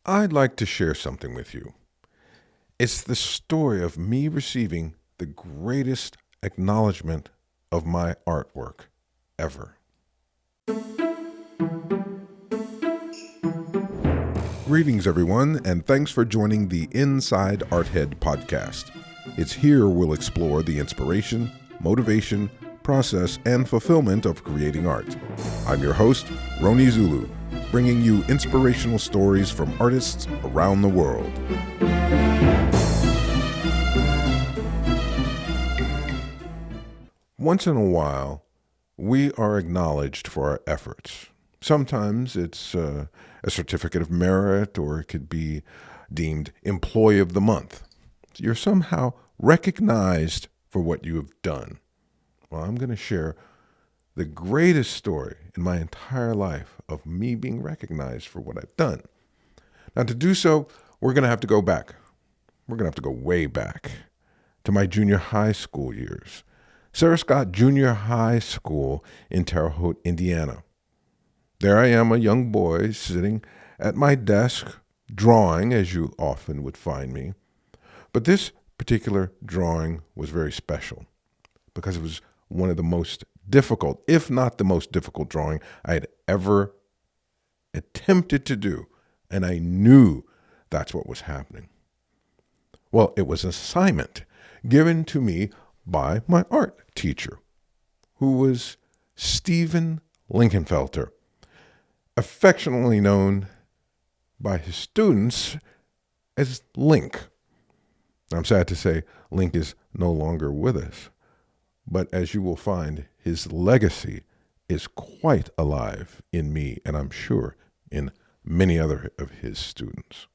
I'd like to share something with you. It's the story of me receiving the greatest acknowledgement of my artwork ever. Greetings, everyone, and thanks for joining the Inside Arthead podcast. It's here we'll explore the inspiration, motivation, process, and fulfillment of creating art. I'm your host, Roni Zulu, bringing you inspirational stories from artists around the world. Once in a while, we are acknowledged for our efforts. Sometimes it's a certificate of merit, or it could be deemed Employee of the Month. You're somehow recognized for what you have done. Well, I'm going to share the greatest story in my entire life of me being recognized for what I've done. Now, to do so, we're going to have to go back. We're going to have to go way back to my junior high school years. Sarah Scott Junior High School in Terre Haute, Indiana. There I am, a young boy, sitting at my desk, drawing, as you often would find me. But this particular drawing was very special because it was one of the most difficult, if not the most difficult drawing I had ever attempted to do. And I knew that's what was happening. Well, it was an assignment given to me by my art teacher, who was Stephen Linkenfelter, affectionately known by his students as Link. I'm sad to say Link is no longer with us, but as you will find, his legacy is quite alive in me, and I'm sure in many other of his students.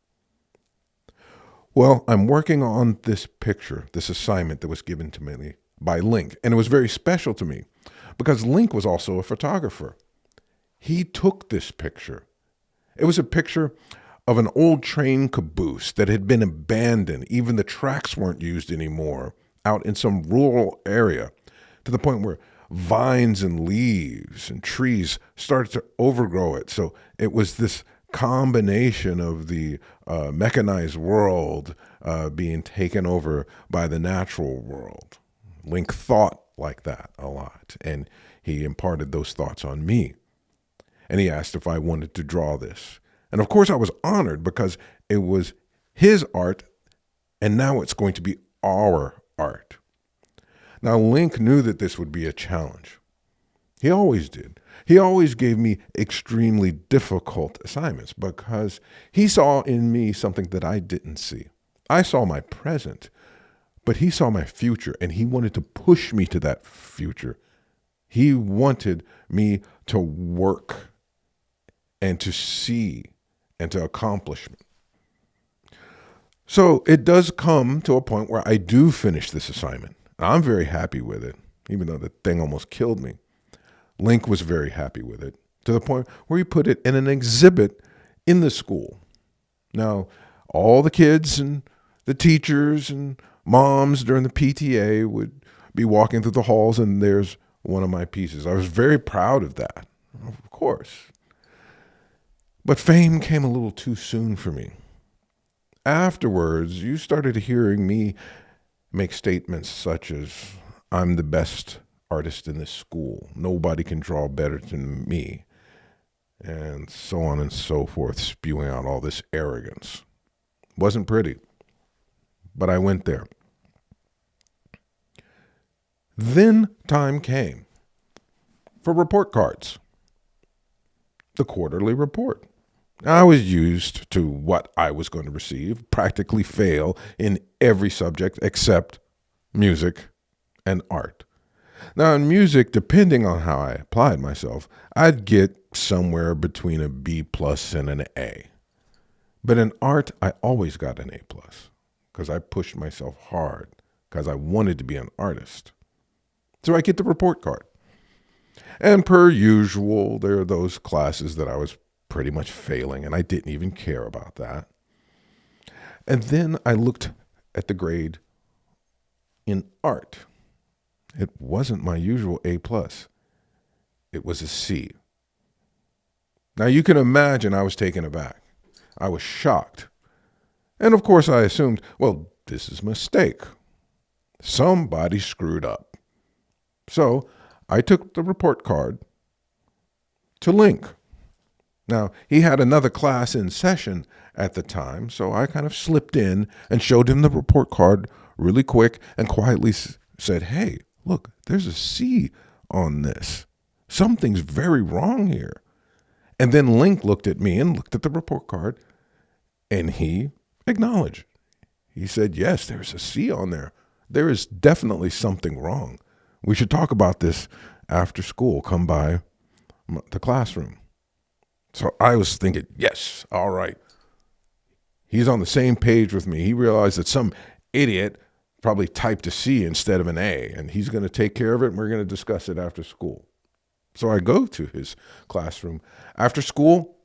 Well, I'm working on this picture, this assignment that was given to me by Link, and it was very special to me because Link was also a photographer. He took this picture. It was a picture of an old train caboose that had been abandoned. Even the tracks weren't used anymore, out in some rural area, to the point where vines and leaves and trees started to overgrow it. So it was this combination of the mechanized world being taken over by the natural world. Link thought like that a lot, and he imparted those thoughts on me. And he asked if I wanted to draw this. And of course I was honored because it was his art, and now it's going to be our art. Now, Link knew that this would be a challenge. He always did. He always gave me extremely difficult assignments because he saw in me something that I didn't see. I saw my present, but he saw my future, and he wanted to push me to that future. He wanted me to work and to see and to accomplish. So it does come to a point where I do finish this assignment. I'm very happy with it, even though the thing almost killed me. Link was very happy with it, to the point where he put it in an exhibit in the school. Now, all the kids and the teachers and moms during the PTA would be walking through the halls, and there's one of my pieces. I was very proud of that, of course. But fame came a little too soon for me. Afterwards, you started hearing me make statements such as, I'm the best artist in this school. Nobody can draw better than me. And so on and so forth, spewing out all this arrogance. Wasn't pretty, but I went there. Then time came for report cards. The quarterly report. I was used to what I was going to receive, practically fail in every subject except music and art. Now, in music, depending on how I applied myself, I'd get somewhere between a B plus and an A. But in art, I always got an A plus because I pushed myself hard because I wanted to be an artist. So I get the report card. And per usual, there are those classes that I was pretty much failing, and I didn't even care about that. And then I looked at the grade in art. It wasn't my usual A+. It was a C. Now you can imagine I was taken aback. I was shocked. And of course, I assumed, well, this is a mistake. Somebody screwed up. So I took the report card to Link. Now, he had another class in session at the time, so I kind of slipped in and showed him the report card really quick and quietly said, hey, look, there's a C on this. Something's very wrong here. And then Link looked at me and looked at the report card, and he acknowledged. He said, yes, there's a C on there. There is definitely something wrong. We should talk about this after school. Come by the classroom. So I was thinking, yes, all right. He's on the same page with me. He realized that some idiot probably typed a C instead of an A, and he's going to take care of it, and we're going to discuss it after school. So I go to his classroom after school,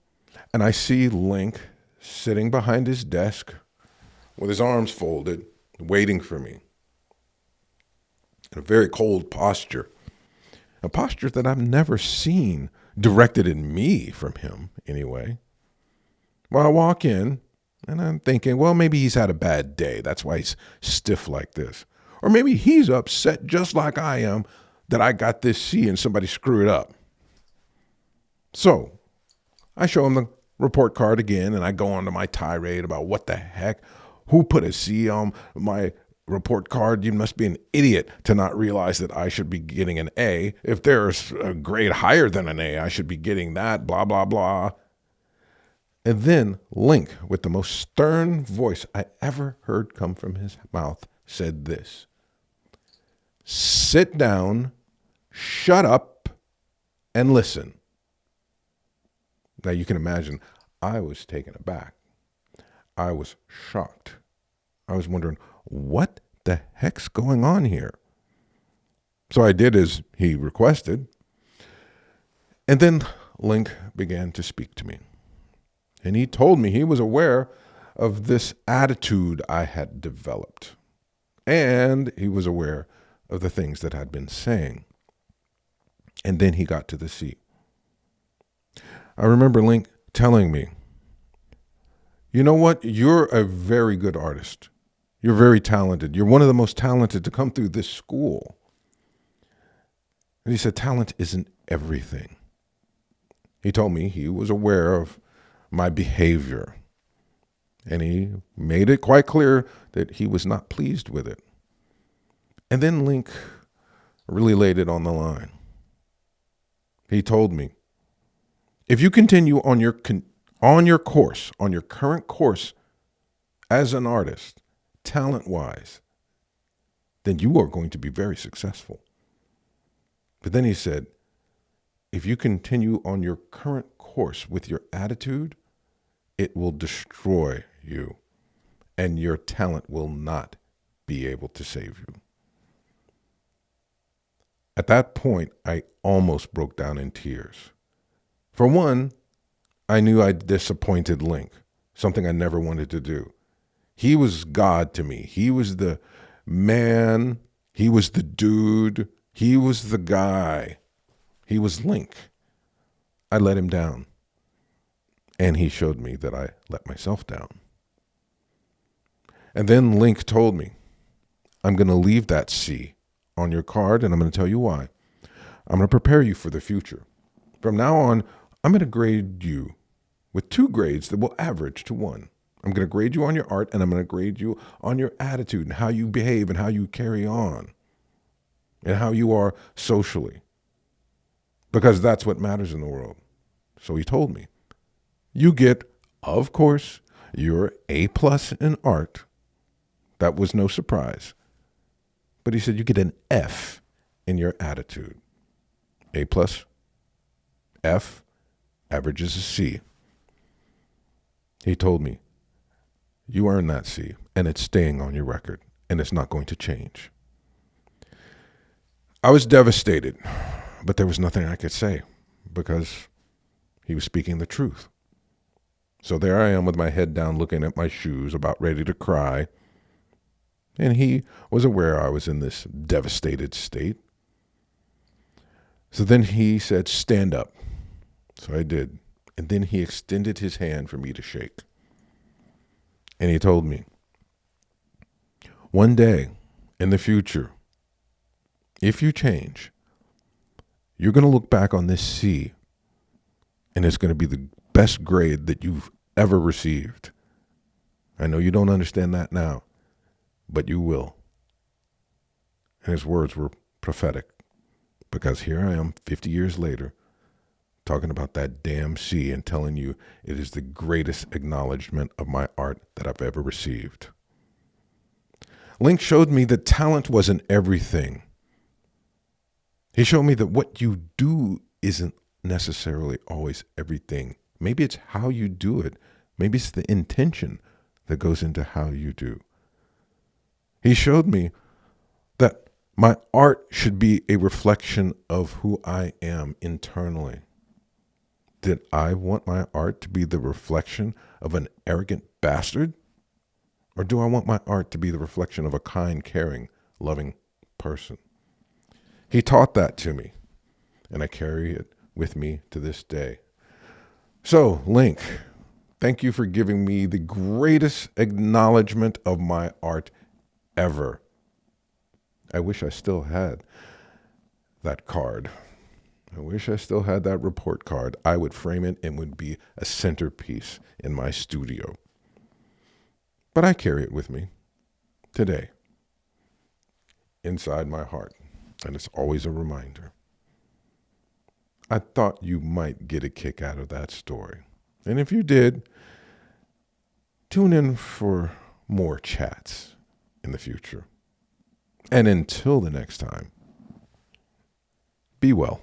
and I see Link sitting behind his desk with his arms folded, waiting for me in a very cold posture, a posture that I've never seen directed at me from him anyway. Well, I walk in, and I'm thinking, well, maybe he's had a bad day. That's why he's stiff like this. Or maybe he's upset just like I am that I got this C and somebody screwed up. So I show him the report card again, and I go on to my tirade about what the heck, who put a C on my report card? You must be an idiot to not realize that I should be getting an A. If there's a grade higher than an A, I should be getting that, blah, blah, blah. And then Link, with the most stern voice I ever heard come from his mouth, said this: sit down, shut up, and listen. Now you can imagine, I was taken aback. I was shocked. I was wondering, what the heck's going on here? So I did as he requested. And then Link began to speak to me. And he told me he was aware of this attitude I had developed. And he was aware of the things that I'd been saying. And then he got to the C. I remember Link telling me, you know what? You're a very good artist. You're very talented. You're one of the most talented to come through this school. And he said, talent isn't everything. He told me he was aware of my behavior. And he made it quite clear that he was not pleased with it. And then Link really laid it on the line. He told me, if you continue on your course, on your current course as an artist, talent-wise, then you are going to be very successful. But then he said, if you continue on your current course with your attitude, it will destroy you, and your talent will not be able to save you. At that point, I almost broke down in tears. For one, I knew I'd disappointed Link, something I never wanted to do. He was God to me. He was the man. He was the dude. He was the guy. He was Link. I let him down. And he showed me that I let myself down. And then Link told me, I'm going to leave that C on your card, and I'm going to tell you why. I'm going to prepare you for the future. From now on, I'm going to grade you with 2 grades that will average to 1. I'm going to grade you on your art, and I'm going to grade you on your attitude and how you behave and how you carry on and how you are socially, because that's what matters in the world. So he told me, you get, of course, your A+ in art. That was no surprise. But he said you get an F in your attitude. A+, F, averages a C. He told me, you earned that C, and it's staying on your record, and it's not going to change. I was devastated, but there was nothing I could say because he was speaking the truth. So there I am with my head down looking at my shoes, about ready to cry. And he was aware I was in this devastated state. So then he said, stand up. So I did. And then he extended his hand for me to shake. And he told me, one day in the future, if you change, you're going to look back on this C and it's going to be the best grade that you've ever received. I know you don't understand that now, but you will. And his words were prophetic, because here I am 50 years later talking about that damn C and telling you it is the greatest acknowledgement of my art that I've ever received. Link showed me that talent wasn't everything. He showed me that what you do isn't necessarily always everything. Maybe it's how you do it. Maybe it's the intention that goes into how you do. He showed me that my art should be a reflection of who I am internally. Did I want my art to be the reflection of an arrogant bastard? Or do I want my art to be the reflection of a kind, caring, loving person? He taught that to me, and I carry it with me to this day. So, Link, thank you for giving me the greatest acknowledgement of my art ever. I wish I still had that card. I wish I still had that report card. I would frame it and would be a centerpiece in my studio. But I carry it with me today, inside my heart, and it's always a reminder. I thought you might get a kick out of that story. And if you did, tune in for more chats in the future. And until the next time, be well.